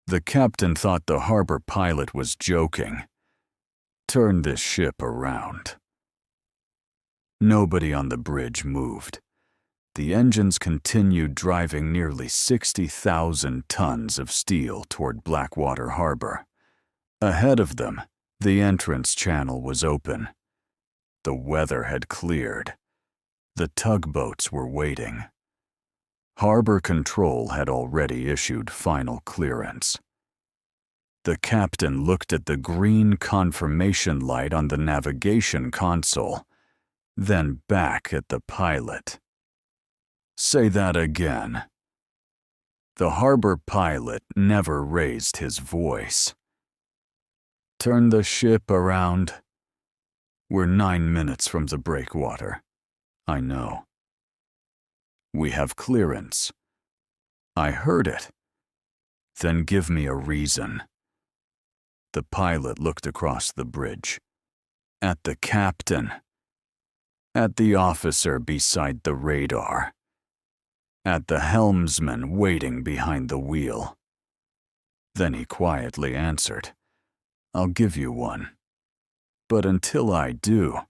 The captain thought the harbor pilot was joking. Turn this ship around. Nobody on the bridge moved. The engines continued driving nearly 60,000 tons of steel toward Blackwater Harbor. Ahead of them, the entrance channel was open. The weather had cleared. The tugboats were waiting. Harbor Control had already issued final clearance. The captain looked at the green confirmation light on the navigation console, then back at the pilot. Say that again. The harbor pilot never raised his voice. Turn the ship around. We're 9 minutes from the breakwater. I know. We have clearance. I heard it. Then give me a reason. The pilot looked across the bridge. At the captain. At the officer beside the radar. At the helmsman waiting behind the wheel. Then he quietly answered, I'll give you one. But until I do,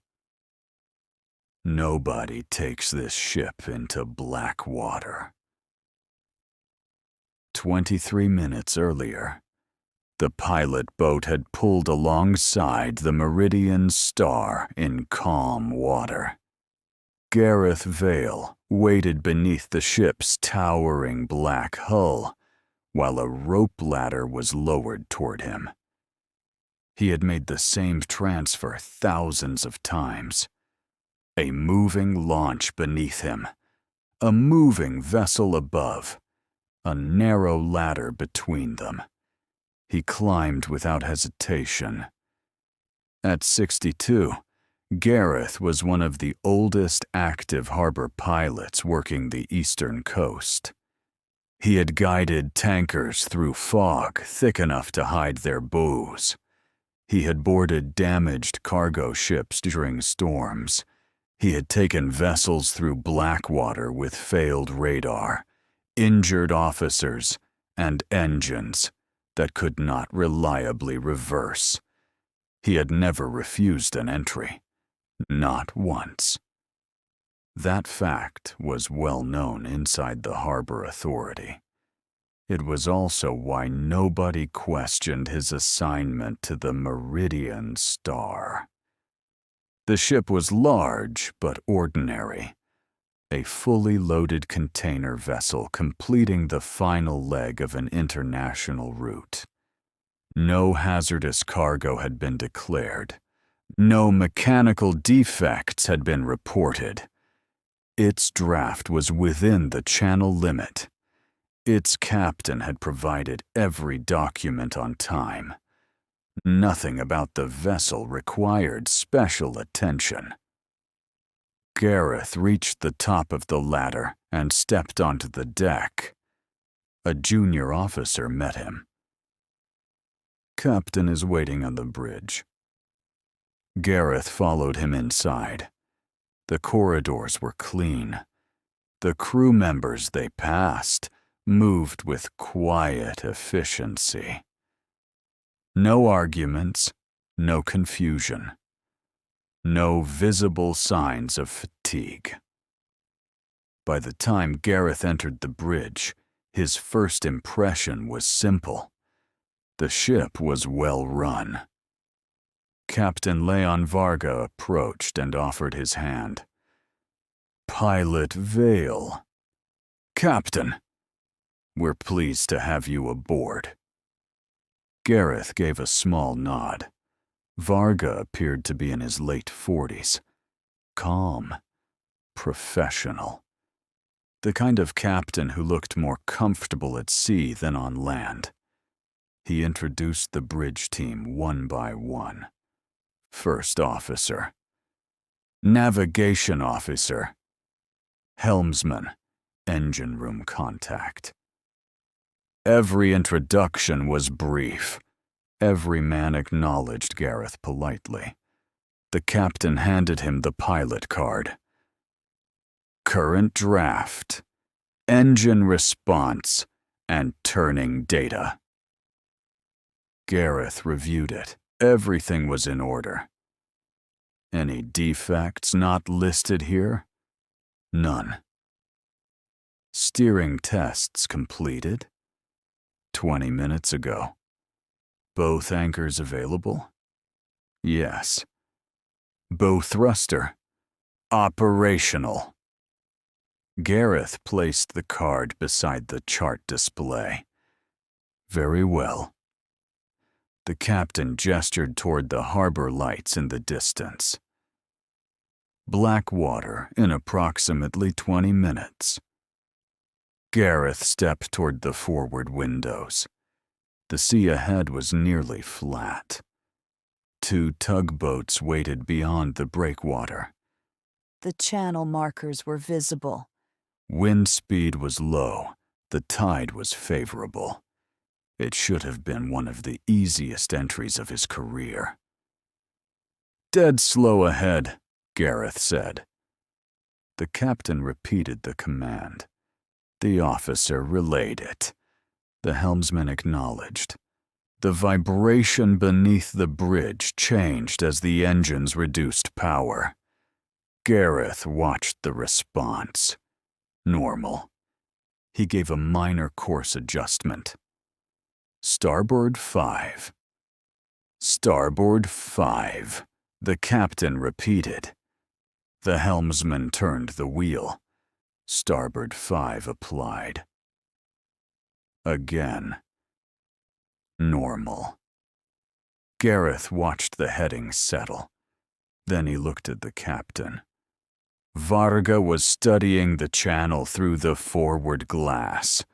nobody takes this ship into Blackwater. 23 minutes earlier, the pilot boat had pulled alongside the Meridian Star in calm water. Gareth Vale waited beneath the ship's towering black hull, while a rope ladder was lowered toward him. He had made the same transfer thousands of times. A moving launch beneath him, a moving vessel above, a narrow ladder between them. He climbed without hesitation. At 62, Gareth was one of the oldest active harbor pilots working the eastern coast. He had guided tankers through fog thick enough to hide their bows. He had boarded damaged cargo ships during storms. He had taken vessels through Blackwater with failed radar, injured officers, and engines that could not reliably reverse. He had never refused an entry, not once. That fact was well known inside the Harbor Authority. It was also why nobody questioned his assignment to the Meridian Star. The ship was large but ordinary, a fully loaded container vessel completing the final leg of an international route. No hazardous cargo had been declared. No mechanical defects had been reported. Its draft was within the channel limit. Its captain had provided every document on time. Nothing about the vessel required special attention. Gareth reached the top of the ladder and stepped onto the deck. A junior officer met him. Captain is waiting on the bridge. Gareth followed him inside. The corridors were clean. The crew members they passed moved with quiet efficiency. No arguments, no confusion. No visible signs of fatigue. By the time Gareth entered the bridge, his first impression was simple. The ship was well run. Captain Leon Varga approached and offered his hand. Pilot Vale. Captain, we're pleased to have you aboard. Gareth gave a small nod. Varga appeared to be in his late 40s. Calm. Professional. The kind of captain who looked more comfortable at sea than on land. He introduced the bridge team one by one. First officer. Navigation officer. Helmsman. Engine room contact. Every introduction was brief. Every man acknowledged Gareth politely. The captain handed him the pilot card. Current draft, engine response, and turning data. Gareth reviewed it. Everything was in order. Any defects not listed here? None. Steering tests completed? 20 minutes ago. Bow anchors available? Yes. Bow thruster? Operational. Gareth placed the card beside the chart display. Very well. The captain gestured toward the harbor lights in the distance. Blackwater in approximately 20 minutes. Gareth stepped toward the forward windows. The sea ahead was nearly flat. 2 tugboats waited beyond the breakwater. The channel markers were visible. Wind speed was low. The tide was favorable. It should have been one of the easiest entries of his career. "Dead slow ahead," Gareth said. The captain repeated the command. The officer relayed it. The helmsman acknowledged. The vibration beneath the bridge changed as the engines reduced power. Gareth watched the response. Normal. He gave a minor course adjustment. Starboard 5. Starboard 5, the captain repeated. The helmsman turned the wheel. Starboard 5 applied. Again. Normal. Gareth watched the heading settle. Then he looked at the captain. Varga was studying the channel through the forward glass.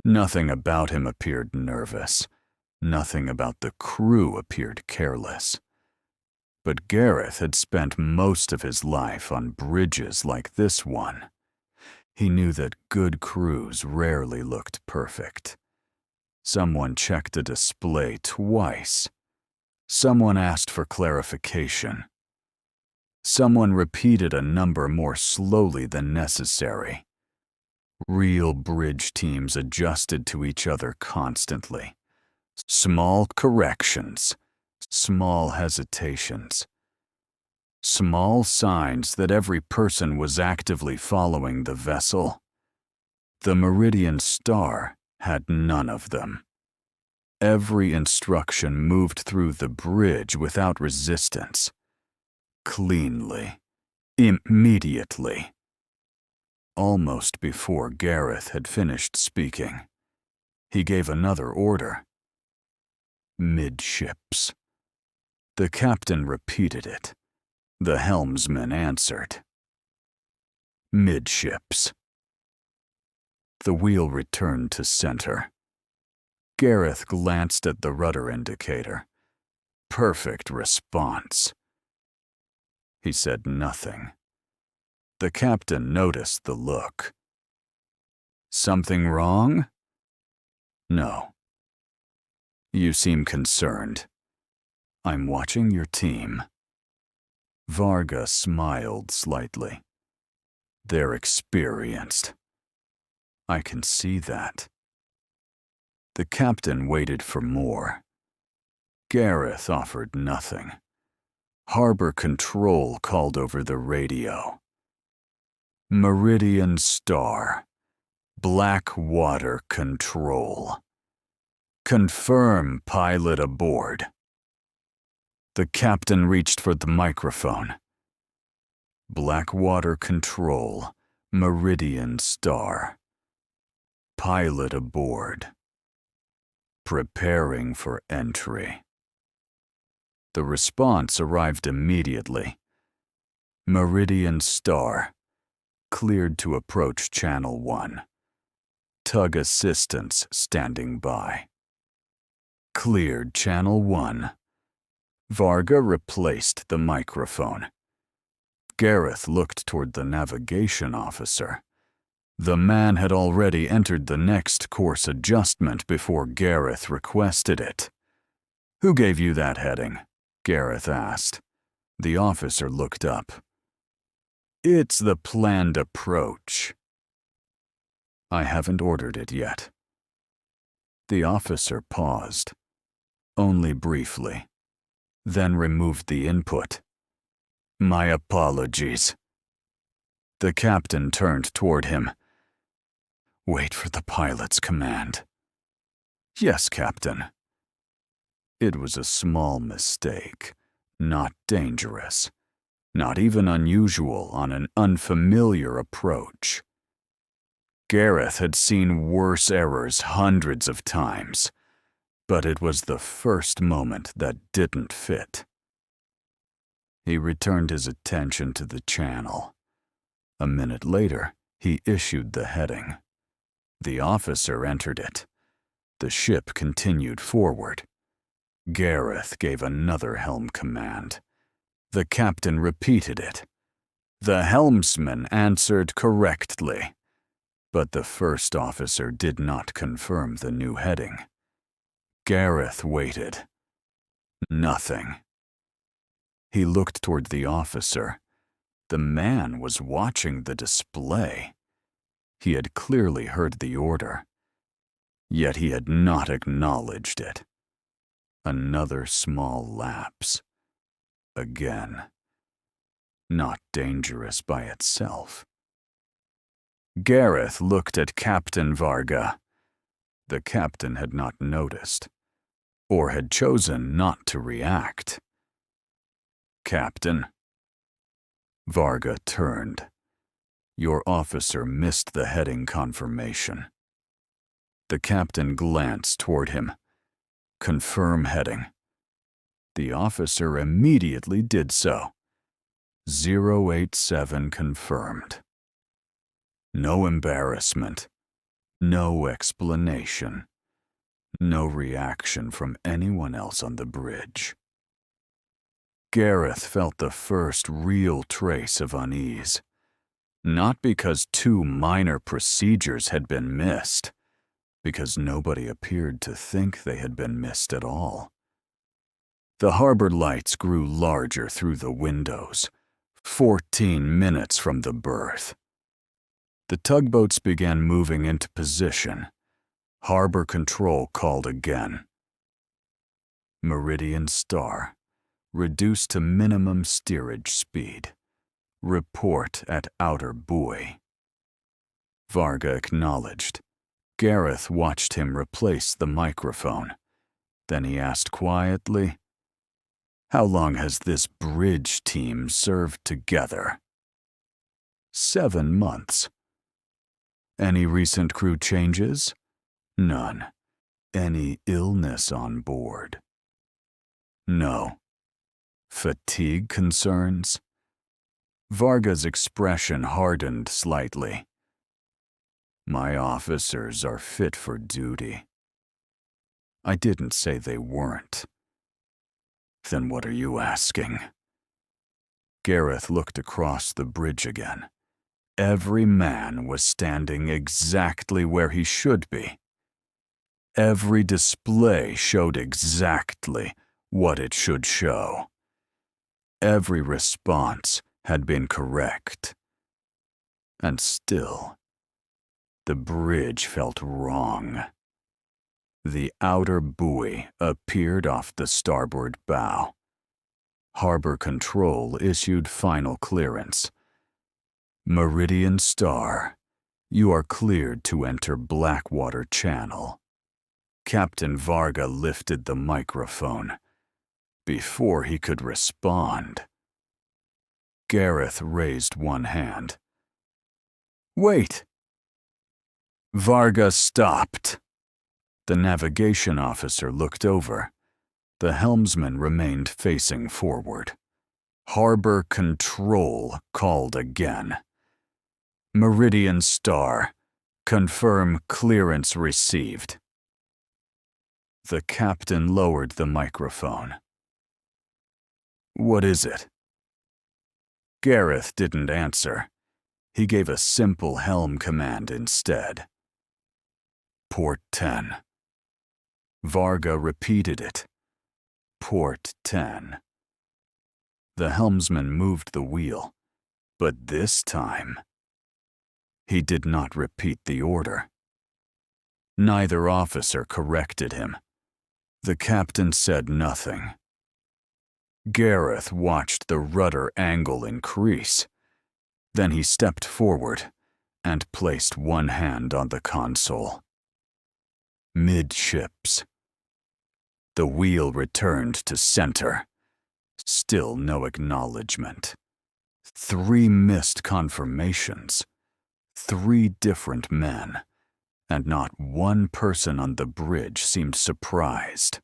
Nothing about him appeared nervous. Nothing about the crew appeared careless. But Gareth had spent most of his life on bridges like this one. He knew that good crews rarely looked perfect. Someone checked a display twice. Someone asked for clarification. Someone repeated a number more slowly than necessary. Real bridge teams adjusted to each other constantly. Small corrections, small hesitations, small signs that every person was actively following the vessel. The Meridian Star had none of them. Every instruction moved through the bridge without resistance. Cleanly, immediately. Almost before Gareth had finished speaking, he gave another order. Midships. The captain repeated it. The helmsman answered. Midships. The wheel returned to center. Gareth glanced at the rudder indicator. Perfect response. He said nothing. The captain noticed the look. Something wrong? No. You seem concerned. I'm watching your team. Varga smiled slightly. They're experienced. I can see that. The captain waited for more. Gareth offered nothing. Harbor Control called over the radio. Meridian Star. Blackwater Control. Confirm pilot aboard. The captain reached for the microphone. Blackwater Control. Meridian Star. Pilot aboard. Preparing for entry. The response arrived immediately. Meridian Star. Cleared to approach Channel 1. Tug assistance standing by. Cleared Channel 1. Varga replaced the microphone. Gareth looked toward the navigation officer. The man had already entered the next course adjustment before Gareth requested it. Who gave you that heading? Gareth asked. The officer looked up. It's the planned approach. I haven't ordered it yet. The officer paused. only briefly, then removed the input. My apologies. The captain turned toward him. Wait for the pilot's command. Yes, Captain. It was a small mistake, not dangerous, not even unusual on an unfamiliar approach. Gareth had seen worse errors hundreds of times, but it was the first moment that didn't fit. He returned his attention to the channel. A minute later, he issued the heading. The officer entered it. The ship continued forward. Gareth gave another helm command. The captain repeated it. The helmsman answered correctly, but the first officer did not confirm the new heading. Gareth waited. Nothing. He looked toward the officer. The man was watching the display. He had clearly heard the order, yet he had not acknowledged it. Another small lapse. Again. Not dangerous by itself. Gareth looked at Captain Varga. The captain had not noticed, or had chosen not to react. Captain. Varga turned. Your officer missed the heading confirmation. The captain glanced toward him. Confirm heading. The officer immediately did so. 087 confirmed. No embarrassment. No explanation. No reaction from anyone else on the bridge. Gareth felt the first real trace of unease. Not because two minor procedures had been missed, because nobody appeared to think they had been missed at all. The harbor lights grew larger through the windows, 14 minutes from the berth. The tugboats began moving into position. Harbor control called again. Meridian Star, reduced to minimum steerage speed. Report at outer buoy. Varga acknowledged. Gareth watched him replace the microphone. Then he asked quietly, How long has this bridge team served together? 7 months. Any recent crew changes? None. Any illness on board? No. Fatigue concerns? Varga's expression hardened slightly. My officers are fit for duty. I didn't say they weren't. Then what are you asking? Gareth looked across the bridge again. Every man was standing exactly where he should be. Every display showed exactly what it should show. Every response had been correct. And still, the bridge felt wrong. The outer buoy appeared off the starboard bow. Harbor control issued final clearance. Meridian Star, you are cleared to enter Blackwater Channel. Captain Varga lifted the microphone. Before he could respond, Gareth raised one hand. Wait! Varga stopped. The navigation officer looked over. The helmsman remained facing forward. Harbor control called again. Meridian Star, confirm clearance received. The captain lowered the microphone. What is it? Gareth didn't answer. He gave a simple helm command instead. Port 10. Varga repeated it. Port 10. The helmsman moved the wheel, but this time, he did not repeat the order. Neither officer corrected him. The captain said nothing. Gareth watched the rudder angle increase. Then he stepped forward and placed one hand on the console. Midships. The wheel returned to center. Still no acknowledgement. 3 missed confirmations. 3 different men, and not one person on the bridge seemed surprised.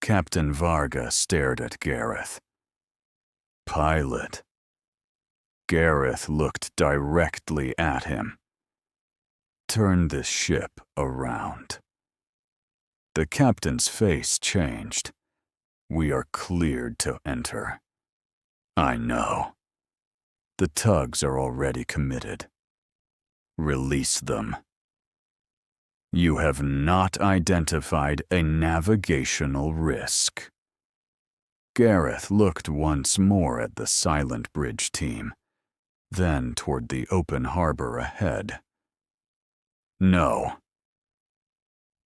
Captain Varga stared at Gareth. Pilot. Gareth looked directly at him. Turn this ship around. The captain's face changed. We are cleared to enter. I know. The tugs are already committed. Release them. You have not identified a navigational risk. Gareth looked once more at the silent bridge team, then toward the open harbor ahead. No.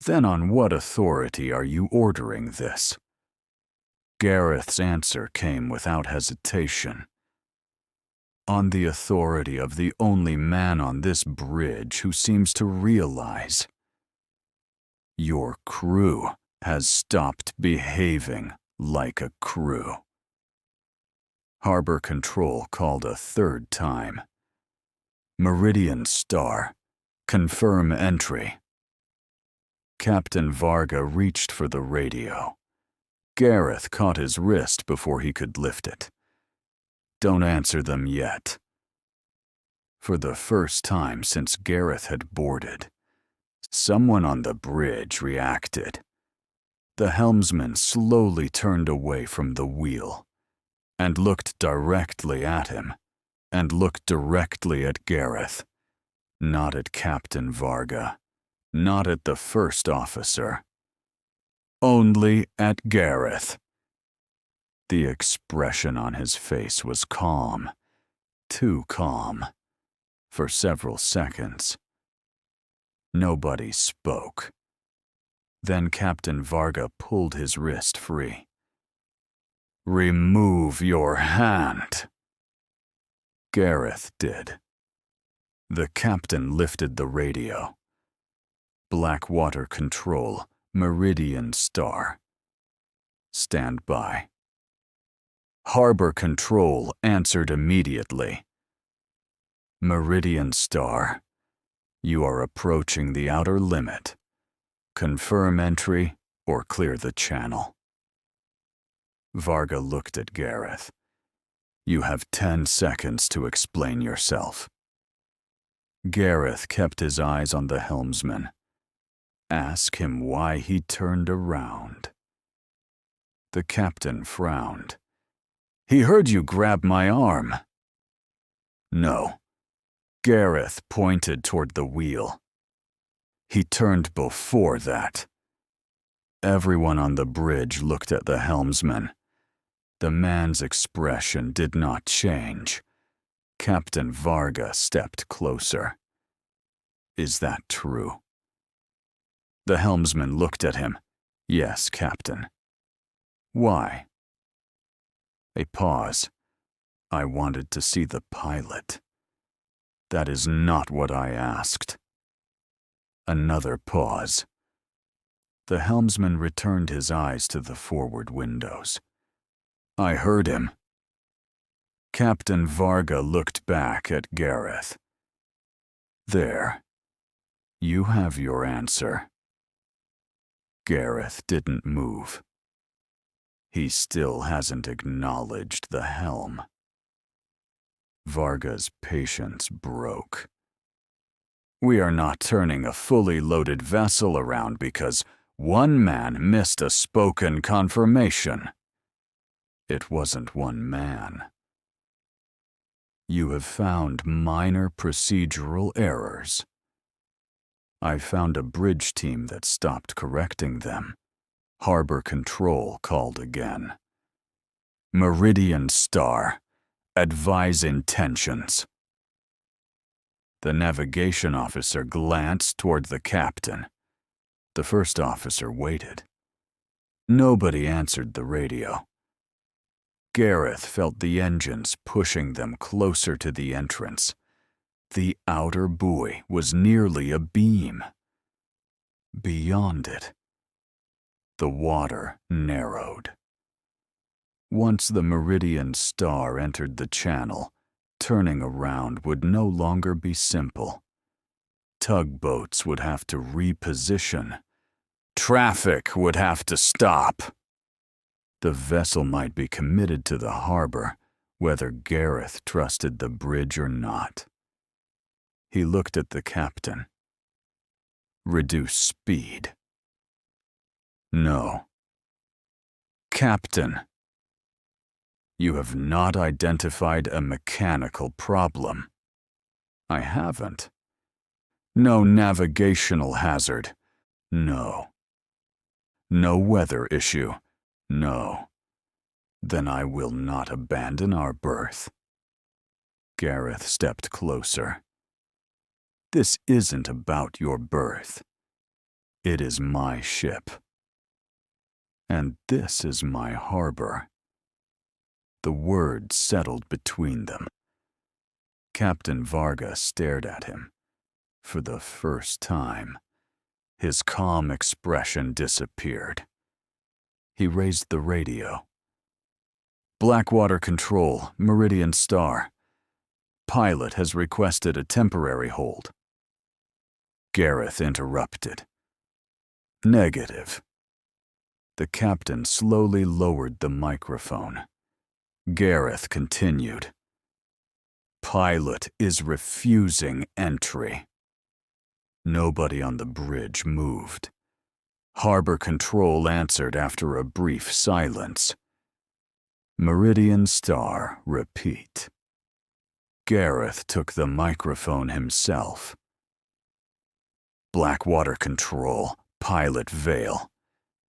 Then on what authority are you ordering this? Gareth's answer came without hesitation. On the authority of the only man on this bridge who seems to realize. Your crew has stopped behaving like a crew. Harbor Control called a 3rd time. Meridian Star, confirm entry. Captain Varga reached for the radio. Gareth caught his wrist before he could lift it. Don't answer them yet. For the first time since Gareth had boarded, someone on the bridge reacted. The helmsman slowly turned away from the wheel and looked directly at him, and looked directly at Gareth, not at Captain Varga, not at the first officer. Only at Gareth. The expression on his face was calm, too calm, for several seconds. Nobody spoke. Then Captain Varga pulled his wrist free. Remove your hand. Gareth did. The captain lifted the radio. Blackwater Control, Meridian Star. Stand by. Harbor Control answered immediately. Meridian Star, you are approaching the outer limit. Confirm entry or clear the channel. Varga looked at Gareth. You have 10 seconds to explain yourself. Gareth kept his eyes on the helmsman. Ask him why he turned around. The captain frowned. He heard you grab my arm. No. Gareth pointed toward the wheel. He turned before that. Everyone on the bridge looked at the helmsman. The man's expression did not change. Captain Varga stepped closer. Is that true? The helmsman looked at him. Yes, Captain. Why? A pause. I wanted to see the pilot. That is not what I asked. Another pause. The helmsman returned his eyes to the forward windows. I heard him. Captain Varga looked back at Gareth. There. You have your answer. Gareth didn't move. He still hasn't acknowledged the helm. Varga's patience broke. We are not turning a fully loaded vessel around because one man missed a spoken confirmation. It wasn't one man. You have found minor procedural errors. I found a bridge team that stopped correcting them. Harbor Control called again. Meridian Star, advise intentions. The navigation officer glanced toward the captain. The first officer waited. Nobody answered the radio. Gareth felt the engines pushing them closer to the entrance. The outer buoy was nearly a beam. Beyond it, the water narrowed. Once the Meridian Star entered the channel, turning around would no longer be simple. Tugboats would have to reposition. Traffic would have to stop. The vessel might be committed to the harbor, whether Gareth trusted the bridge or not. He looked at the captain. Reduce speed. No. Captain, you have not identified a mechanical problem. I haven't. No navigational hazard. No. No weather issue. No. Then I will not abandon our berth. Gareth stepped closer. This isn't about your berth. It is my ship. And this is my harbor. The words settled between them. Captain Varga stared at him. For the first time, his calm expression disappeared. He raised the radio. Blackwater Control, Meridian Star. Pilot has requested a temporary hold. Gareth interrupted. Negative. The captain slowly lowered the microphone. Gareth continued. Pilot is refusing entry. Nobody on the bridge moved. Harbor Control answered after a brief silence. Meridian Star, repeat. Gareth took the microphone himself. Blackwater Control, Pilot Vale.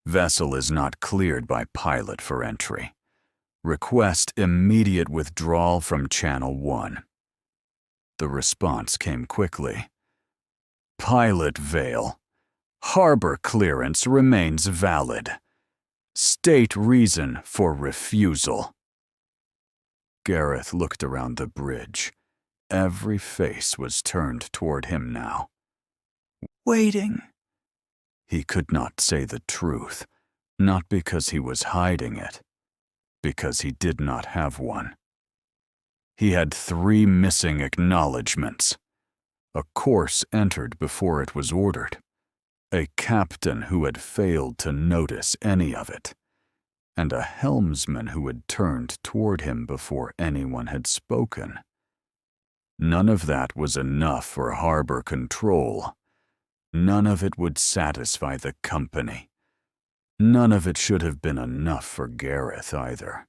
Vessel is not cleared by pilot for entry. Request immediate withdrawal from Channel 1. The response came quickly. Pilot Vale. Harbor clearance remains valid. State reason for refusal. Gareth looked around the bridge. Every face was turned toward him now. Waiting. He could not say the truth, not because he was hiding it, because he did not have one. He had 3 missing acknowledgments. A course entered before it was ordered. A captain who had failed to notice any of it, and a helmsman who had turned toward him before anyone had spoken. None of that was enough for Harbor Control. None of it would satisfy the company. None of it should have been enough for Gareth either.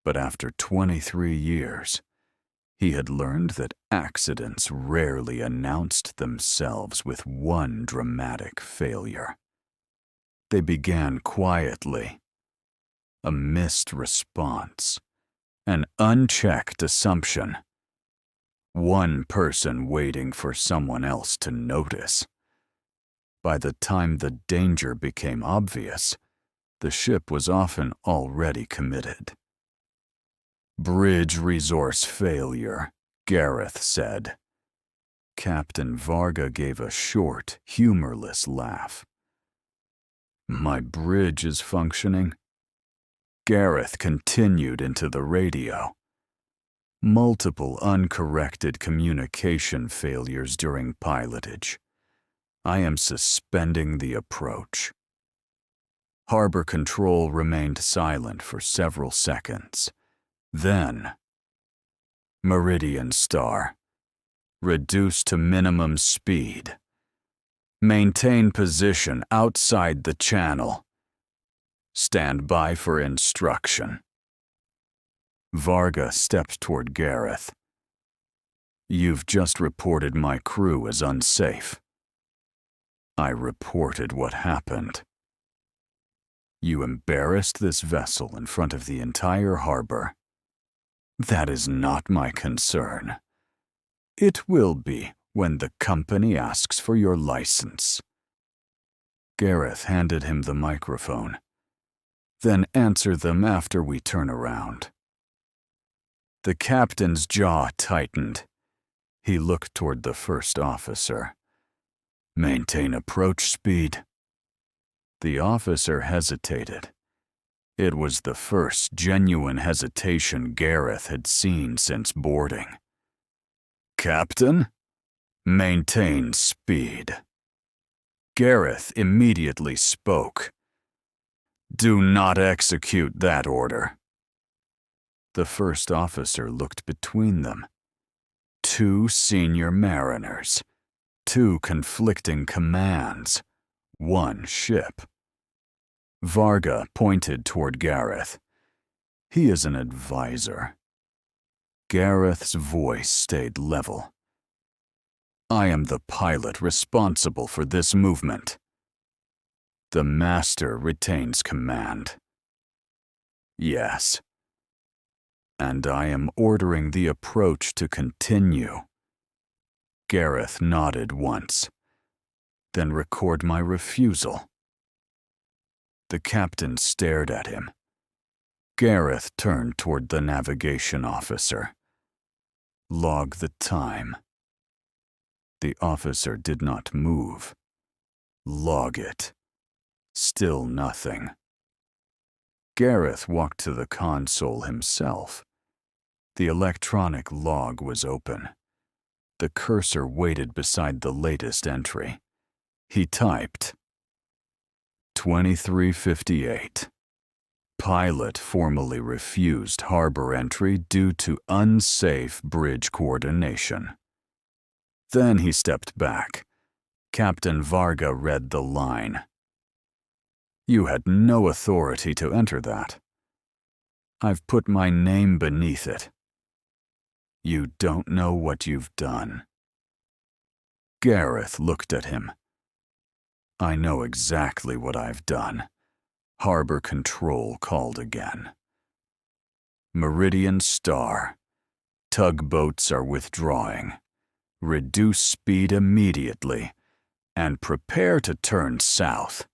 But after 23 years, he had learned that accidents rarely announced themselves with one dramatic failure. They began quietly. A missed response. An unchecked assumption. One person waiting for someone else to notice. By the time the danger became obvious, the ship was often already committed. Bridge resource failure, Gareth said. Captain Varga gave a short, humorless laugh. My bridge is functioning? Gareth continued into the radio. Multiple uncorrected communication failures during pilotage. I am suspending the approach. Harbor Control remained silent for several seconds. Then, Meridian Star. Reduce to minimum speed. Maintain position outside the channel. Stand by for instruction. Varga stepped toward Gareth. You've just reported my crew as unsafe. I reported what happened. You embarrassed this vessel in front of the entire harbor. That is not my concern. It will be when the company asks for your license. Gareth handed him the microphone. Then answer them after we turn around. The captain's jaw tightened. He looked toward the first officer. Maintain approach speed. The officer hesitated. It was the first genuine hesitation Gareth had seen since boarding. Captain? Maintain speed. Gareth immediately spoke. Do not execute that order. The first officer looked between them. 2 senior mariners, 2 conflicting commands, 1 ship. Varga pointed toward Gareth. He is an advisor. Gareth's voice stayed level. I am the pilot responsible for this movement. The master retains command. Yes. And I am ordering the approach to continue. Gareth nodded once. Then record my refusal. The captain stared at him. Gareth turned toward the navigation officer. Log the time. The officer did not move. Log it. Still nothing. Gareth walked to the console himself. The electronic log was open. The cursor waited beside the latest entry. He typed, 2358. Pilot formally refused harbor entry due to unsafe bridge coordination. Then he stepped back. Captain Varga read the line. You had no authority to enter that. I've put my name beneath it. You don't know what you've done. Gareth looked at him. I know exactly what I've done. Harbor Control called again. Meridian Star. Tugboats are withdrawing. Reduce speed immediately and prepare to turn south.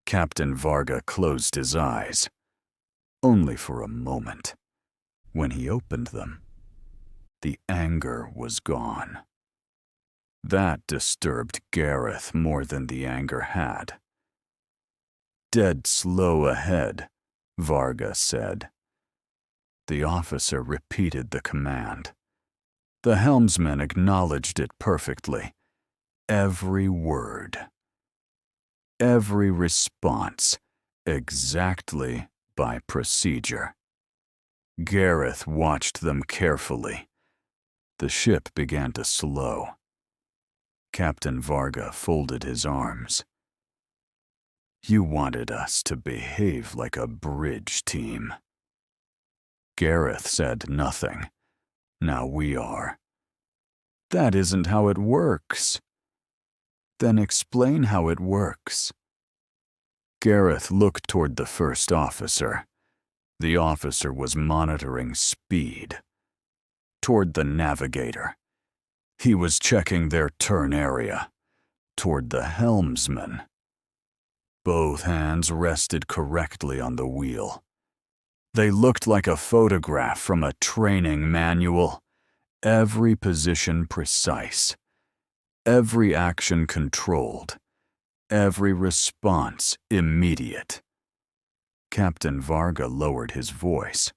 Captain Varga closed his eyes, only for a moment. When he opened them, the anger was gone. That disturbed Gareth more than the anger had. Dead slow ahead, Varga said. The officer repeated the command. The helmsman acknowledged it perfectly. Every word. Every response, exactly by procedure. Gareth watched them carefully. The ship began to slow. Captain Varga folded his arms. You wanted us to behave like a bridge team. Gareth said nothing. Now we are. That isn't how it works. Then explain how it works. Gareth looked toward the first officer. The officer was monitoring speed. Toward the navigator. He was checking their turn area. Toward the helmsman. Both hands rested correctly on the wheel. They looked like a photograph from a training manual. Every position precise. Every action controlled. Every response immediate. Captain Varga lowered his voice.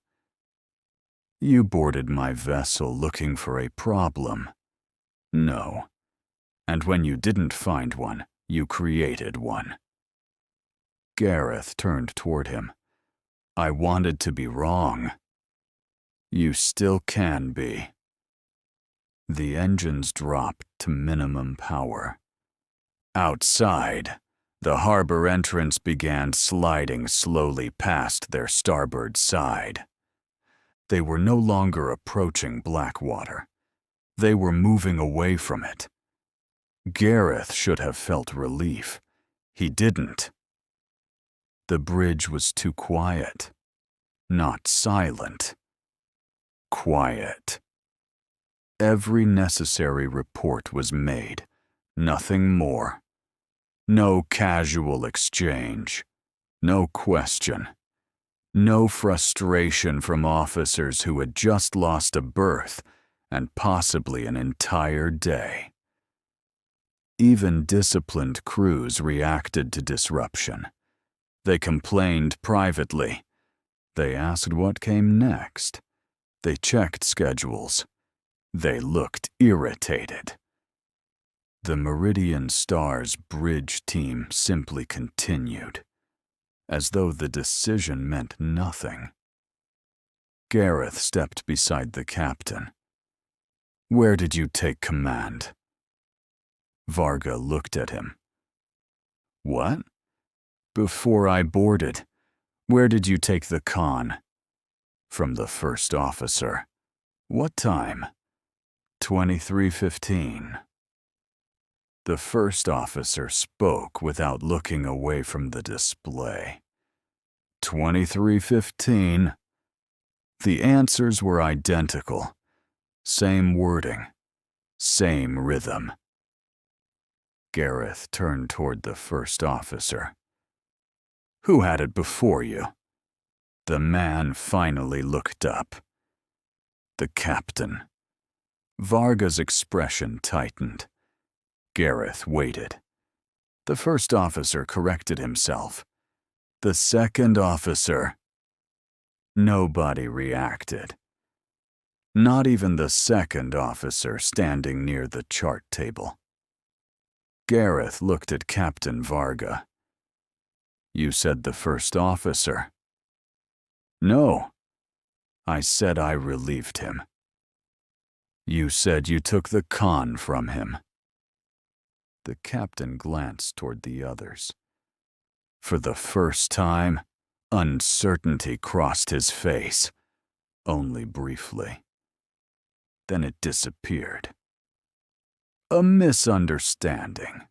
You boarded my vessel looking for a problem. No. And when you didn't find one, you created one. Gareth turned toward him. I wanted to be wrong. You still can be. The engines dropped to minimum power. Outside, the harbor entrance began sliding slowly past their starboard side. They were no longer approaching Blackwater. They were moving away from it. Gareth should have felt relief. He didn't. The bridge was too quiet. Not silent. Quiet. Every necessary report was made, nothing more. No casual exchange. No question. No frustration from officers who had just lost a berth and possibly an entire day. Even disciplined crews reacted to disruption. They complained privately. They asked what came next. They checked schedules. They looked irritated. The Meridian Star's bridge team simply continued, as though the decision meant nothing. Gareth stepped beside the captain. "Where did you take command?" Varga looked at him. "What? Before I boarded, where did you take the con?" "From the first officer." "What time?" 23:15. The first officer spoke without looking away from the display. 23:15. The answers were identical. Same wording. Same rhythm. Gareth turned toward the first officer. "Who had it before you?" The man finally looked up. "The captain." Varga's expression tightened. Gareth waited. The first officer corrected himself. "The second officer." Nobody reacted. Not even the second officer standing near the chart table. Gareth looked at Captain Varga. "You said the first officer." "No. I said I relieved him." "You said you took the con from him." The captain glanced toward the others. For the first time, uncertainty crossed his face, only briefly. Then it disappeared. "A misunderstanding."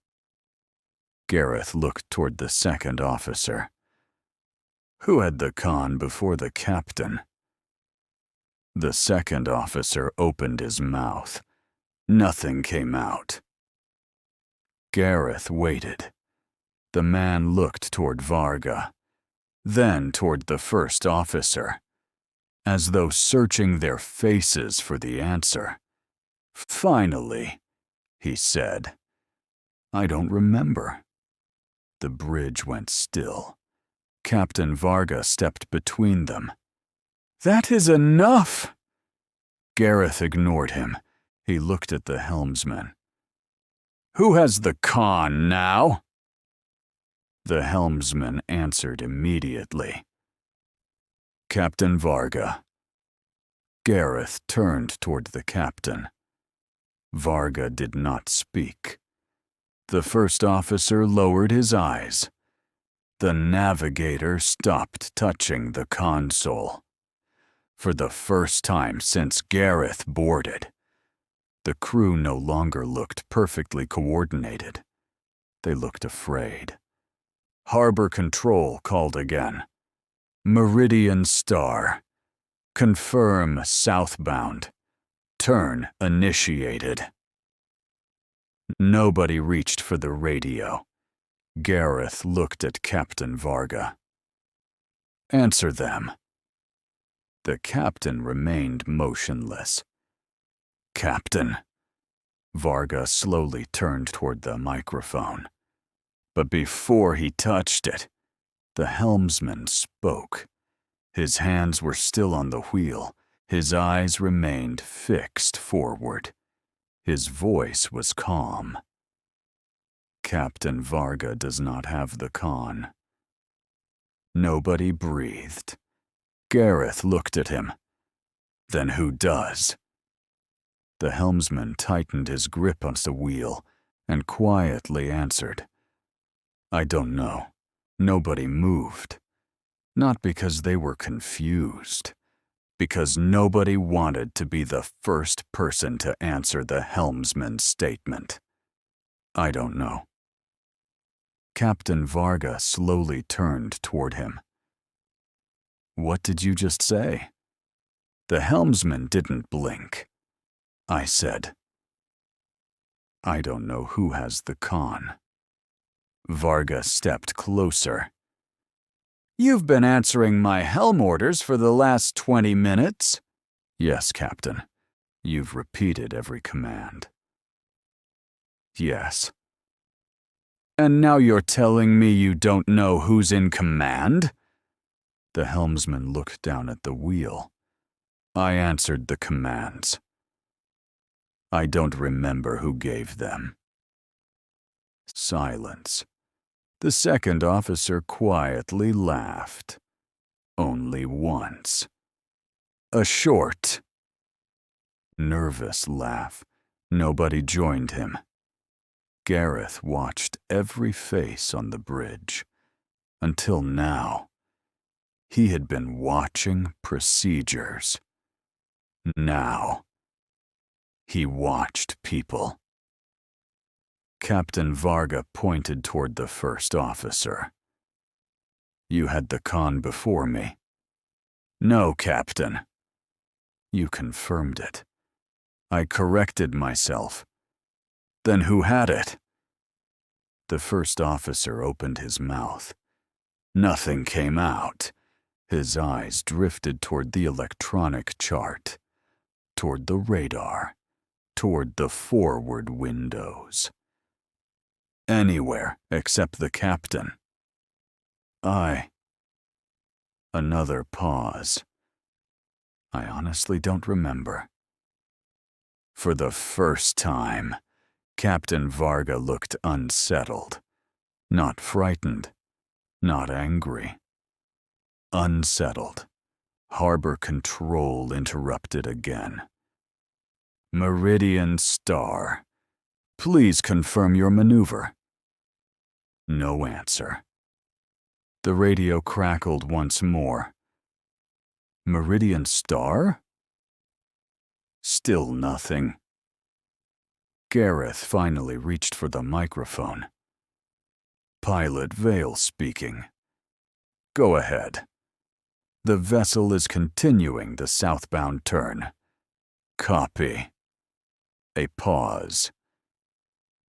Gareth looked toward the second officer. "Who had the con before the captain?" The second officer opened his mouth. Nothing came out. Gareth waited. The man looked toward Varga, then toward the first officer, as though searching their faces for the answer. "Finally," he said. "I don't remember." The bridge went still. Captain Varga stepped between them. "That is enough!" Gareth ignored him. He looked at the helmsman. "Who has the con now?" The helmsman answered immediately. "Captain Varga." Gareth turned toward the captain. Varga did not speak. The first officer lowered his eyes. The navigator stopped touching the console. For the first time since Gareth boarded, the crew no longer looked perfectly coordinated. They looked afraid. Harbor Control called again. "Meridian Star. Confirm southbound. Turn initiated." Nobody reached for the radio. Gareth looked at Captain Varga. "Answer them." The captain remained motionless. "Captain." Varga slowly turned toward the microphone. But before he touched it, the helmsman spoke. His hands were still on the wheel. His eyes remained fixed forward. His voice was calm. "Captain Varga does not have the con." Nobody breathed. Gareth looked at him. "Then who does?" The helmsman tightened his grip on the wheel and quietly answered, "I don't know." Nobody moved. Not because they were confused, because nobody wanted to be the first person to answer the helmsman's statement. "I don't know." Captain Varga slowly turned toward him. "What did you just say?" The helmsman didn't blink. I said, "I don't know who has the con." Varga stepped closer. "You've been answering my helm orders for the last 20 minutes. "Yes, Captain. You've repeated every command." "Yes." "And now you're telling me you don't know who's in command?" The helmsman looked down at the wheel. "I answered the commands. I don't remember who gave them." Silence. The second officer quietly laughed. Only once. A short, nervous laugh. Nobody joined him. Gareth watched every face on the bridge. Until now, he had been watching procedures. Now, he watched people. Captain Varga pointed toward the first officer. "You had the con before me." "No, Captain." "You confirmed it. I corrected myself. Then who had it?" The first officer opened his mouth. Nothing came out. His eyes drifted toward the electronic chart, toward the radar, toward the forward windows. "Anywhere except the captain." Another pause. "I honestly don't remember." For the first time, Captain Varga looked unsettled. Not frightened, not angry. Unsettled. Harbor control interrupted again. "Meridian Star. Please confirm your maneuver." No answer. The radio crackled once more. "Meridian Star?" Still nothing. Gareth finally reached for the microphone. "Pilot Vale speaking. Go ahead. The vessel is continuing the southbound turn. Copy." A pause.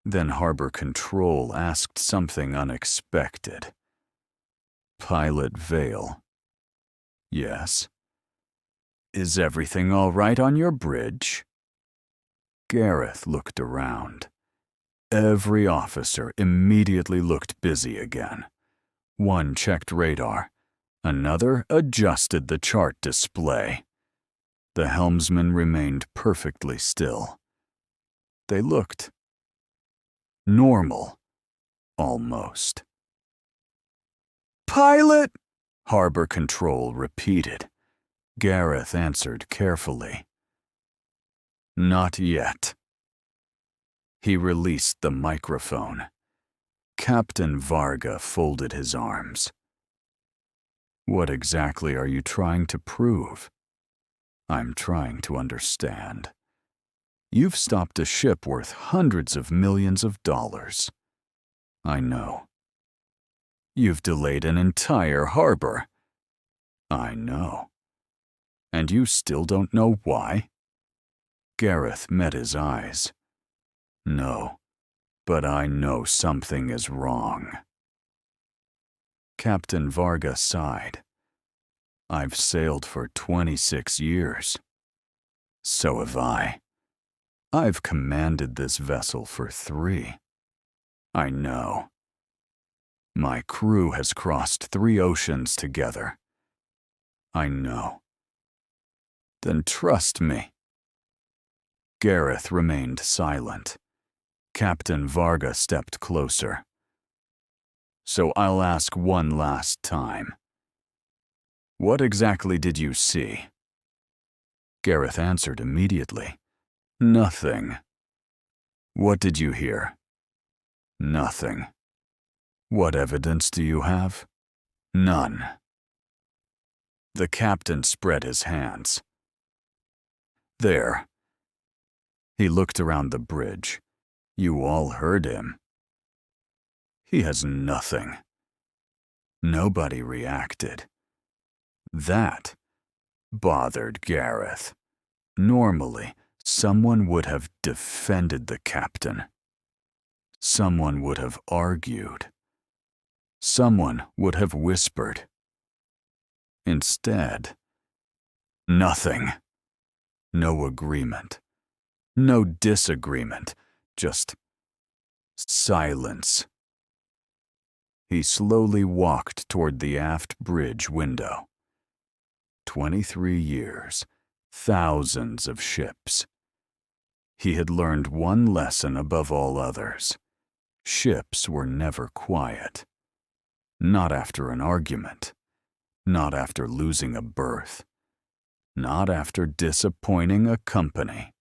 Then Harbor Control asked something unexpected. "Pilot Vale." "Yes." "Is everything all right on your bridge?" Gareth looked around. Every officer immediately looked busy again. One checked radar. Another adjusted the chart display. The helmsman remained perfectly still. They looked normal, almost. "Pilot!" Harbor Control repeated. Gareth answered carefully. "Not yet." He released the microphone. Captain Varga folded his arms. "What exactly are you trying to prove?" "I'm trying to understand. You've stopped a ship worth hundreds of millions of dollars." "I know." "You've delayed an entire harbor." "I know." "And you still don't know why?" Gareth met his eyes. "No, but I know something is wrong." Captain Varga sighed. "I've sailed for 26 years. So have I. I've commanded this vessel for 3. I know. My crew has crossed 3 oceans together. I know. Then trust me." Gareth remained silent. Captain Varga stepped closer. "So I'll ask one last time. What exactly did you see?" Gareth answered immediately. "Nothing." "What did you hear?" "Nothing." "What evidence do you have?" "None." The captain spread his hands. "There." He looked around the bridge. "You all heard him. He has nothing." Nobody reacted. That bothered Gareth. Normally, someone would have defended the captain. Someone would have argued. Someone would have whispered. Instead, nothing. No agreement. No disagreement. Just silence. He slowly walked toward the aft bridge window. 23 years, thousands of ships. He had learned one lesson above all others. Ships were never quiet. Not after an argument. Not after losing a berth. Not after disappointing a company.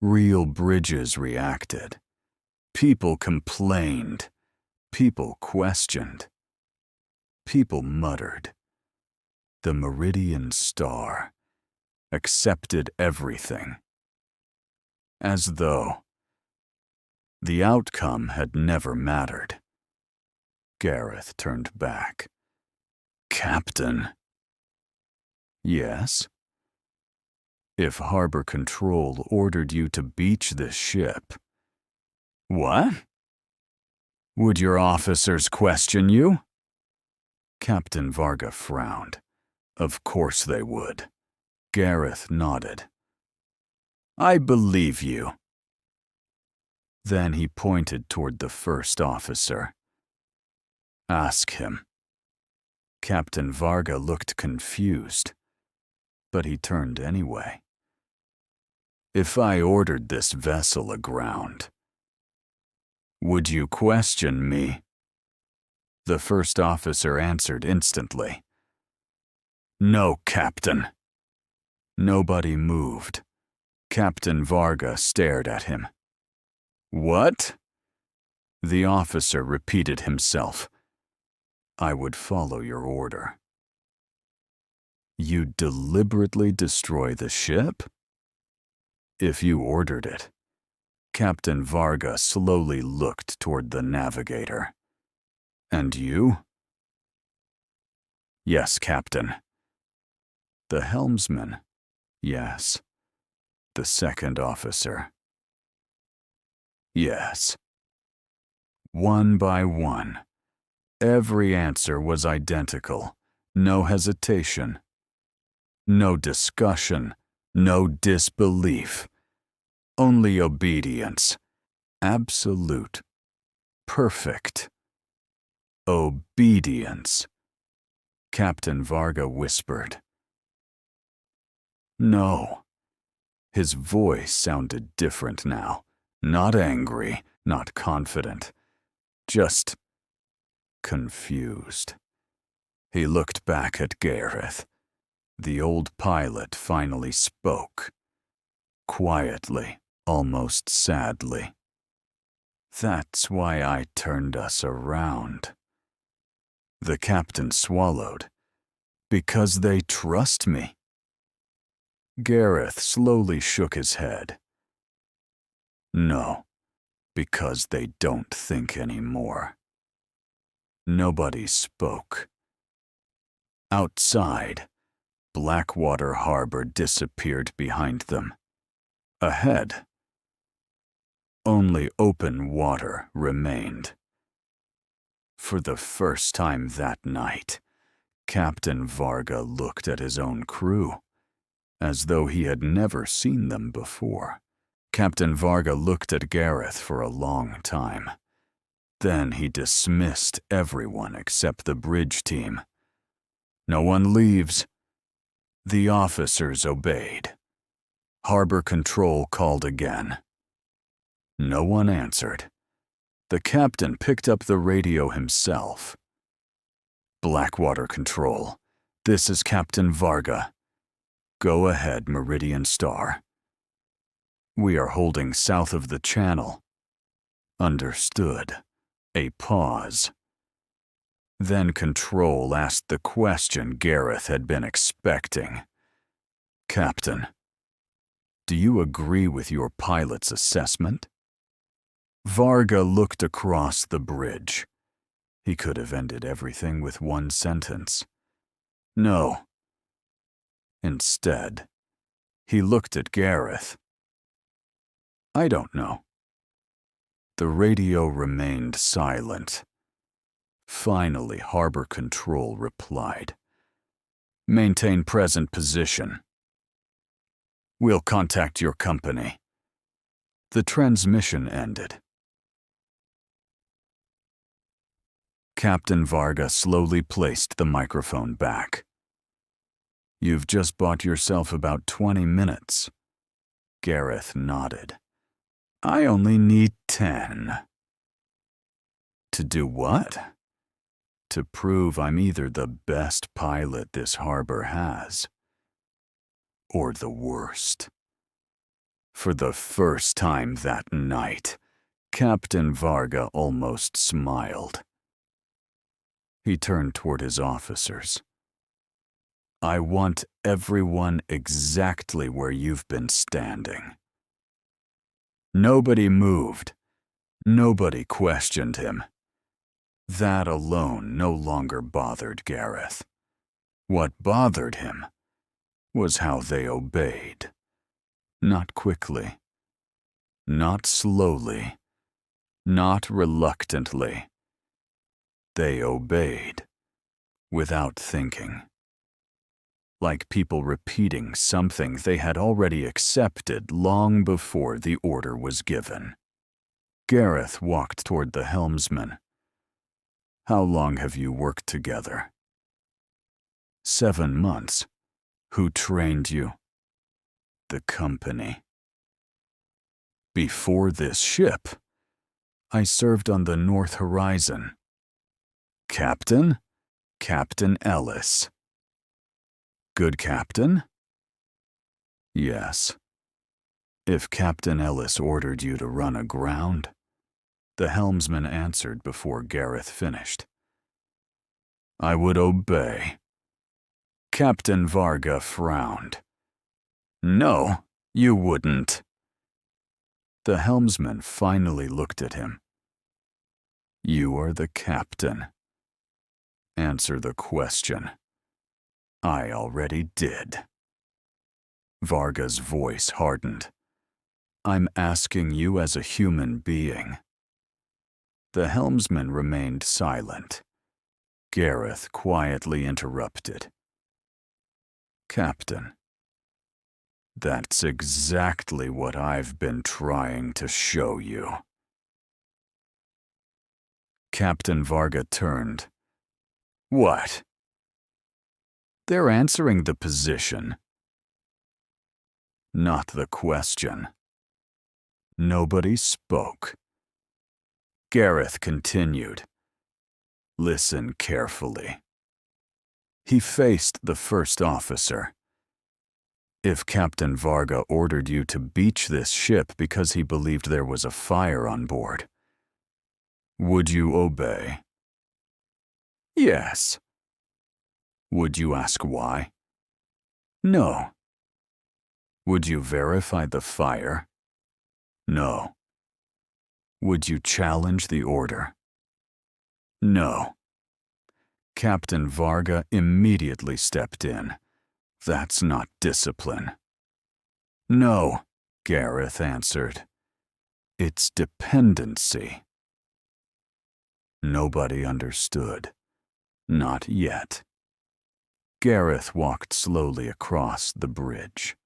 Real bridges reacted. People complained. People questioned. People muttered. The Meridian Star accepted everything. As though the outcome had never mattered. Gareth turned back. Captain. Yes? If Harbor Control ordered you to beach this ship. What? Would your officers question you? Captain Varga frowned. Of course they would. Gareth nodded. I believe you. Then he pointed toward the first officer. Ask him. Captain Varga looked confused, but he turned anyway. If I ordered this vessel aground, would you question me? The first officer answered instantly. No, Captain. Nobody moved. Captain Varga stared at him. What? The officer repeated himself. I would follow your order. You'd deliberately destroy the ship? If you ordered it. Captain Varga slowly looked toward the navigator. And you? Yes, Captain. The helmsman? Yes. The second officer? Yes. One by one, every answer was identical. No hesitation. No discussion. No disbelief. Only obedience. Absolute. Perfect. Obedience. Captain Varga whispered. No. His voice sounded different now. Not angry, not confident. Just confused. He looked back at Gareth. The old pilot finally spoke. Quietly, almost sadly. That's why I turned us around. The captain swallowed. Because they trust me. Gareth slowly shook his head. No, because they don't think anymore. Nobody spoke. Outside, Blackwater Harbor disappeared behind them. Ahead, only open water remained. For the first time that night, Captain Varga looked at his own crew, as though he had never seen them before. Captain Varga looked at Gareth for a long time. Then he dismissed everyone except the bridge team. No one leaves. The officers obeyed. Harbor Control called again. No one answered. The captain picked up the radio himself. Blackwater Control, this is Captain Varga. Go ahead, Meridian Star. We are holding south of the channel. Understood. A pause. Then Control asked the question Gareth had been expecting. Captain, do you agree with your pilot's assessment? Varga looked across the bridge. He could have ended everything with one sentence. No. Instead, he looked at Gareth. I don't know. The radio remained silent. Finally, Harbor Control replied. Maintain present position. We'll contact your company. The transmission ended. Captain Varga slowly placed the microphone back. You've just bought yourself about 20 minutes. Gareth nodded. I only need 10. To do what? To prove I'm either the best pilot this harbor has, or the worst. For the first time that night, Captain Varga almost smiled. He turned toward his officers. I want everyone exactly where you've been standing. Nobody moved. Nobody questioned him. That alone no longer bothered Gareth. What bothered him was how they obeyed. Not quickly. Not slowly. Not reluctantly. They obeyed without thinking. Like people repeating something they had already accepted long before the order was given. Gareth walked toward the helmsman. How long have you worked together? 7 months. Who trained you? The company. Before this ship, I served on the North Horizon. Captain? Captain Ellis. Good captain? Yes. If Captain Ellis ordered you to run aground, the helmsman answered before Gareth finished. I would obey. Captain Varga frowned. No, you wouldn't. The helmsman finally looked at him. You are the captain. Answer the question. I already did. Varga's voice hardened. I'm asking you as a human being. The helmsman remained silent. Gareth quietly interrupted. Captain, that's exactly what I've been trying to show you. Captain Varga turned. What? They're answering the position. Not the question. Nobody spoke. Gareth continued. Listen carefully. He faced the first officer. If Captain Varga ordered you to beach this ship because he believed there was a fire on board, would you obey? Yes. Would you ask why? No. Would you verify the fire? No. Would you challenge the order? No. Captain Varga immediately stepped in. That's not discipline. No, Gareth answered. It's dependency. Nobody understood. Not yet. Gareth walked slowly across the bridge.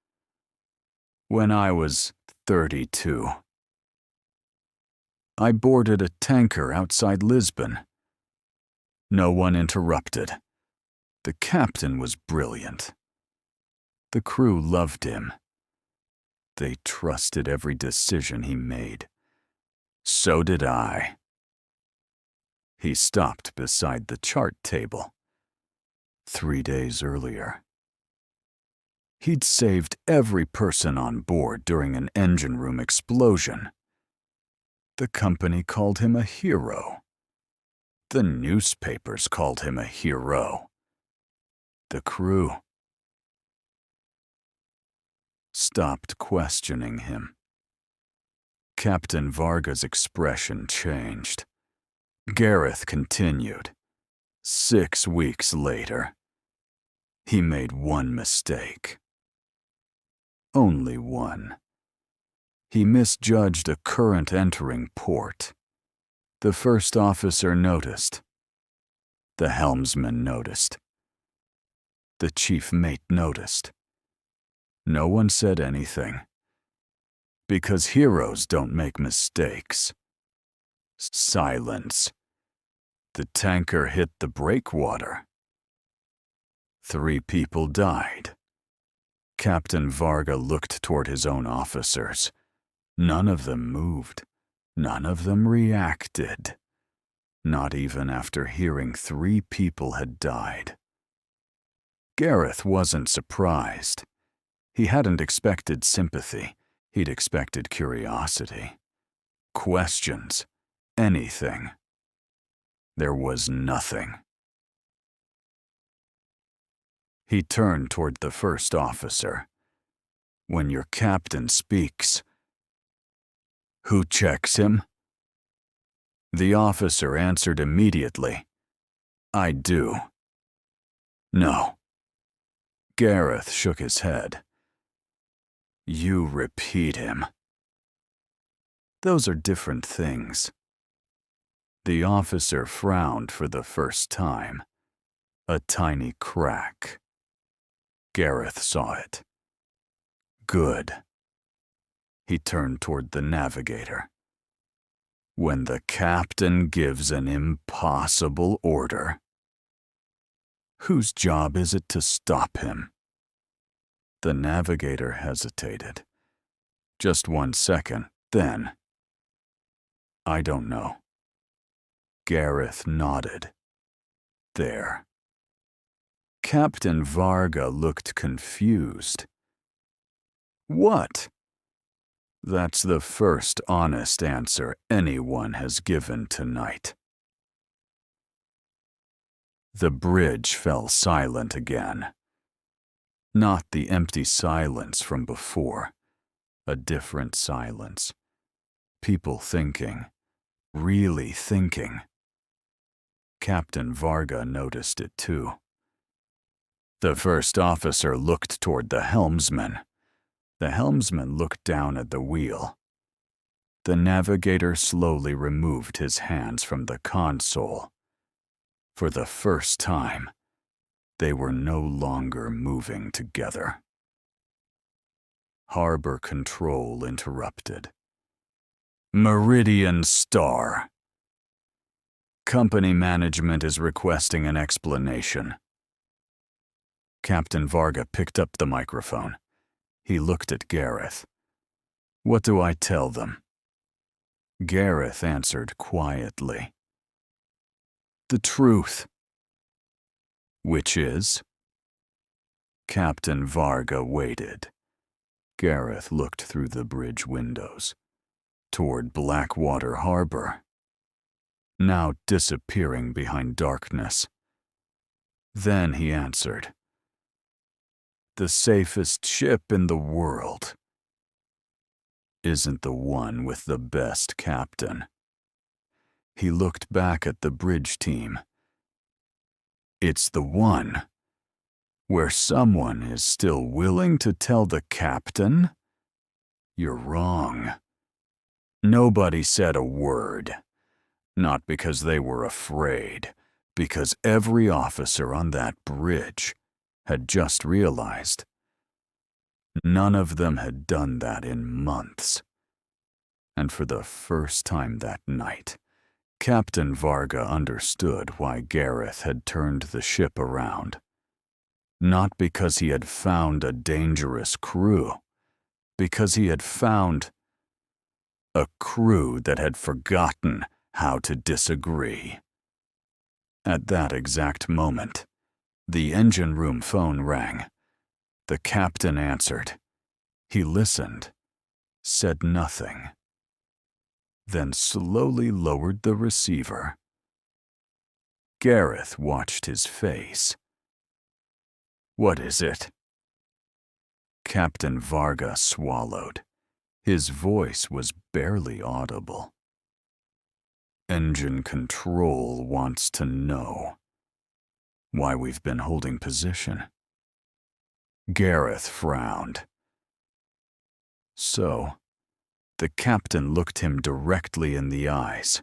When I was 32, I boarded a tanker outside Lisbon. No one interrupted. The captain was brilliant. The crew loved him. They trusted every decision he made. So did I. He stopped beside the chart table. 3 days earlier, he'd saved every person on board during an engine room explosion. The company called him a hero. The newspapers called him a hero. The crew stopped questioning him. Captain Varga's expression changed. Gareth continued. 6 weeks later, he made one mistake. Only one. He misjudged a current entering port. The first officer noticed. The helmsman noticed. The chief mate noticed. No one said anything. Because heroes don't make mistakes. Silence. The tanker hit the breakwater. 3 people died. Captain Varga looked toward his own officers. None of them moved. None of them reacted. Not even after hearing 3 people had died. Gareth wasn't surprised. He hadn't expected sympathy. He'd expected curiosity. Questions. Anything. There was nothing. He turned toward the first officer. When your captain speaks, who checks him? The officer answered immediately. I do. No. Gareth shook his head. You repeat him. Those are different things. The officer frowned for the first time. A tiny crack. Gareth saw it. Good. He turned toward the navigator. When the captain gives an impossible order, whose job is it to stop him? The navigator hesitated. Just 1 second, then. I don't know. Gareth nodded. There. Captain Varga looked confused. What? That's the first honest answer anyone has given tonight. The bridge fell silent again. Not the empty silence from before. A different silence. People thinking. Really thinking. Captain Varga noticed it too. The first officer looked toward the helmsman. The helmsman looked down at the wheel. The navigator slowly removed his hands from the console. For the first time, they were no longer moving together. Harbor control interrupted. Meridian Star. Company management is requesting an explanation. Captain Varga picked up the microphone. He looked at Gareth. What do I tell them? Gareth answered quietly. The truth. Which is? Captain Varga waited. Gareth looked through the bridge windows, toward Blackwater Harbor, now disappearing behind darkness. Then he answered. The safest ship in the world isn't the one with the best captain. He looked back at the bridge team. It's the one where someone is still willing to tell the captain, you're wrong. Nobody said a word. Not because they were afraid, because every officer on that bridge had just realized. None of them had done that in months. And for the first time that night, Captain Varga understood why Gareth had turned the ship around. Not because he had found a dangerous crew, because he had found a crew that had forgotten how to disagree. At that exact moment, the engine room phone rang. The captain answered. He listened, said nothing, then slowly lowered the receiver. Gareth watched his face. What is it? Captain Varga swallowed. His voice was barely audible. Engine control wants to know why we've been holding position. Gareth frowned. So, the captain looked him directly in the eyes.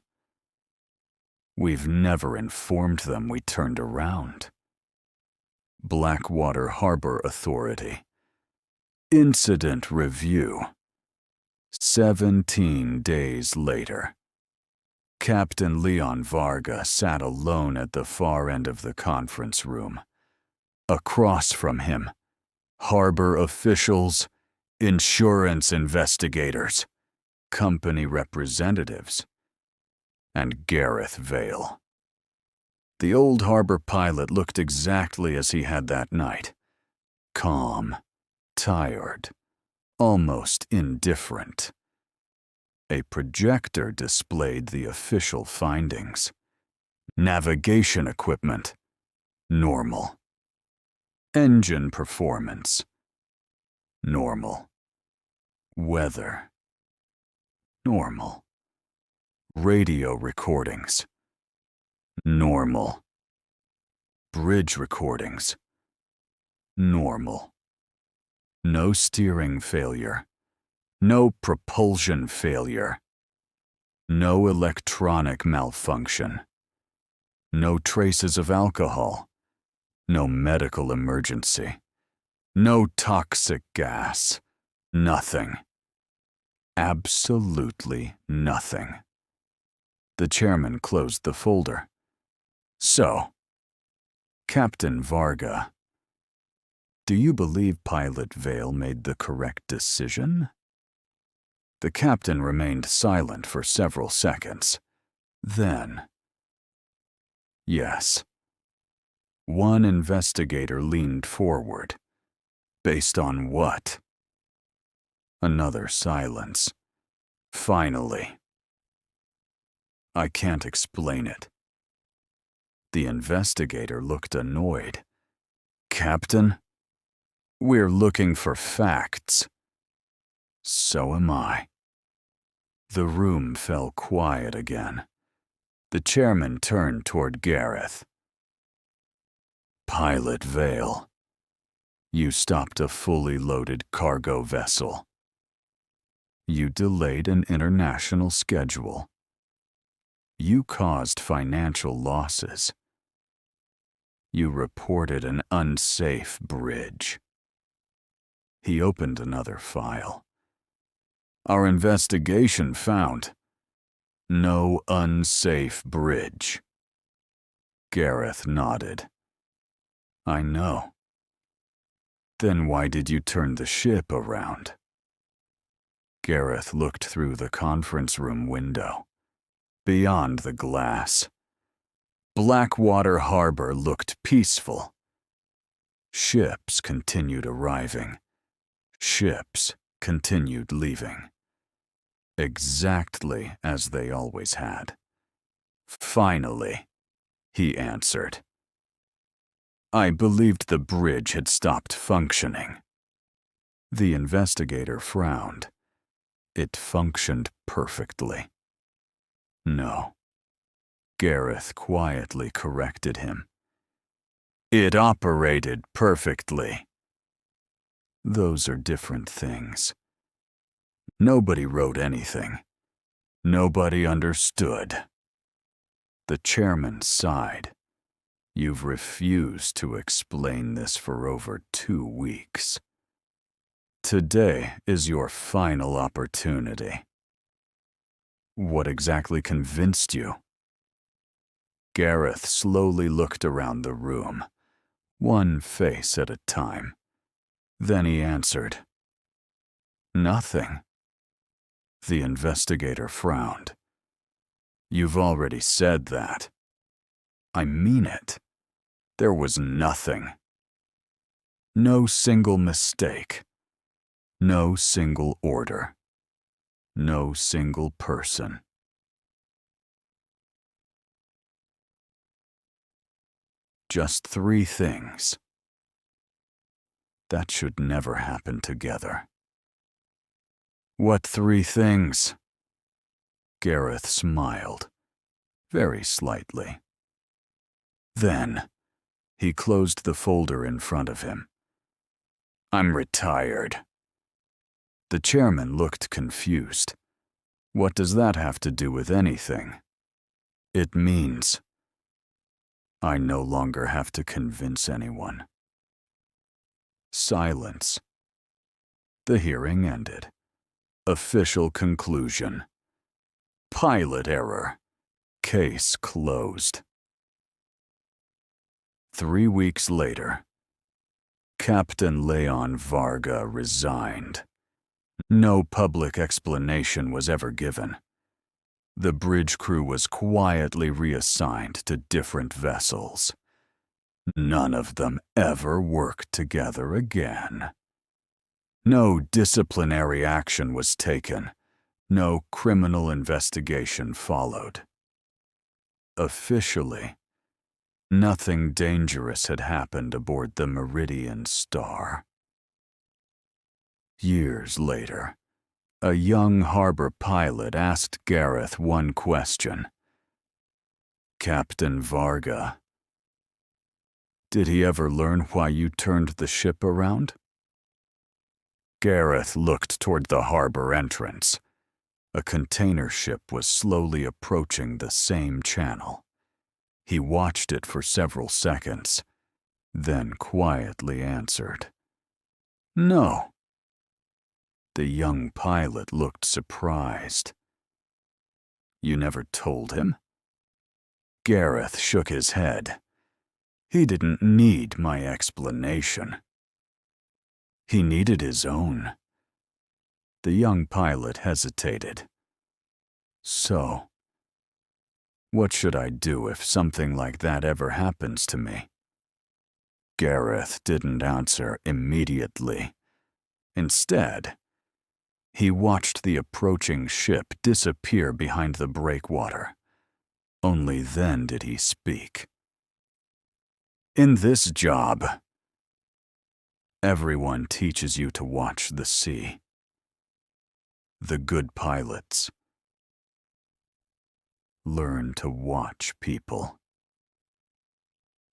We've never informed them we turned around. Blackwater Harbor Authority. Incident Review. 17 days later. Captain Leon Varga sat alone at the far end of the conference room. Across from him, harbor officials, insurance investigators, company representatives, and Gareth Vale. The old harbor pilot looked exactly as he had that night. Calm, tired, almost indifferent. A projector displayed the official findings. Navigation equipment, normal. Engine performance, normal. Weather, normal. Radio recordings, normal. Bridge recordings, normal. No steering failure. No propulsion failure. No electronic malfunction. No traces of alcohol. No medical emergency. No toxic gas. Nothing. Absolutely nothing. The chairman closed the folder. So, Captain Varga, do you believe Pilot Vale made the correct decision? The captain remained silent for several seconds. Then, yes. One investigator leaned forward. Based on what? Another silence. Finally. I can't explain it. The investigator looked annoyed. Captain, we're looking for facts. So am I. The room fell quiet again. The chairman turned toward Gareth. Pilot Vale, you stopped a fully loaded cargo vessel. You delayed an international schedule. You caused financial losses. You reported an unsafe bridge. He opened another file. Our investigation found no unsafe bridge. Gareth nodded. I know. Then why did you turn the ship around? Gareth looked through the conference room window. Beyond the glass, Blackwater Harbor looked peaceful. Ships continued arriving. Ships continued leaving. Exactly as they always had. Finally, he answered. I believed the bridge had stopped functioning. The investigator frowned. It functioned perfectly. No. Gareth quietly corrected him. It operated perfectly. Those are different things. Nobody wrote anything. Nobody understood. The chairman sighed. You've refused to explain this for over 2 weeks. Today is your final opportunity. What exactly convinced you? Gareth slowly looked around the room, one face at a time. Then he answered, Nothing. The investigator frowned. You've already said that. I mean it. There was nothing. No single mistake. No single order. No single person. Just 3 things. That should never happen together. What 3 things? Gareth smiled, very slightly. Then, he closed the folder in front of him. I'm retired. The chairman looked confused. What does that have to do with anything? It means I no longer have to convince anyone. Silence. The hearing ended. Official conclusion. Pilot error. Case closed. 3 weeks later, Captain Leon Varga resigned. No public explanation was ever given. The bridge crew was quietly reassigned to different vessels. None of them ever worked together again. No disciplinary action was taken. No criminal investigation followed. Officially, nothing dangerous had happened aboard the Meridian Star. Years later, a young harbor pilot asked Gareth one question. Captain Varga, did he ever learn why you turned the ship around? Gareth looked toward the harbor entrance. A container ship was slowly approaching the same channel. He watched it for several seconds, then quietly answered, "No." The young pilot looked surprised. "You never told him?" Gareth shook his head. He didn't need my explanation. He needed his own. The young pilot hesitated. "So, what should I do if something like that ever happens to me?" Gareth didn't answer immediately. Instead, he watched the approaching ship disappear behind the breakwater. Only then did he speak. "In this job, everyone teaches you to watch the sea. The good pilots learn to watch people."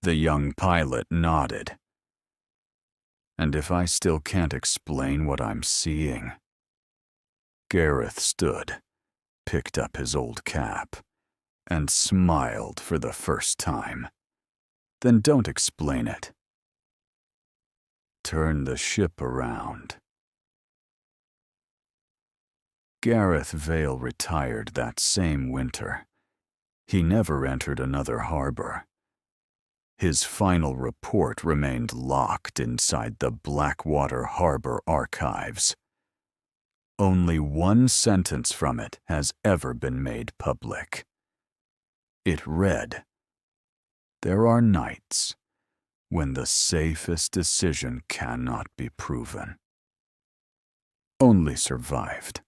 The young pilot nodded. "And if I still can't explain what I'm seeing?" Gareth stood, picked up his old cap, and smiled for the first time. "Then don't explain it. Turn the ship around." Gareth Vale retired that same winter. He never entered another harbor. His final report remained locked inside the Blackwater Harbor archives. Only one sentence from it has ever been made public. It read, "There are nights when the safest decision cannot be proven." Only survived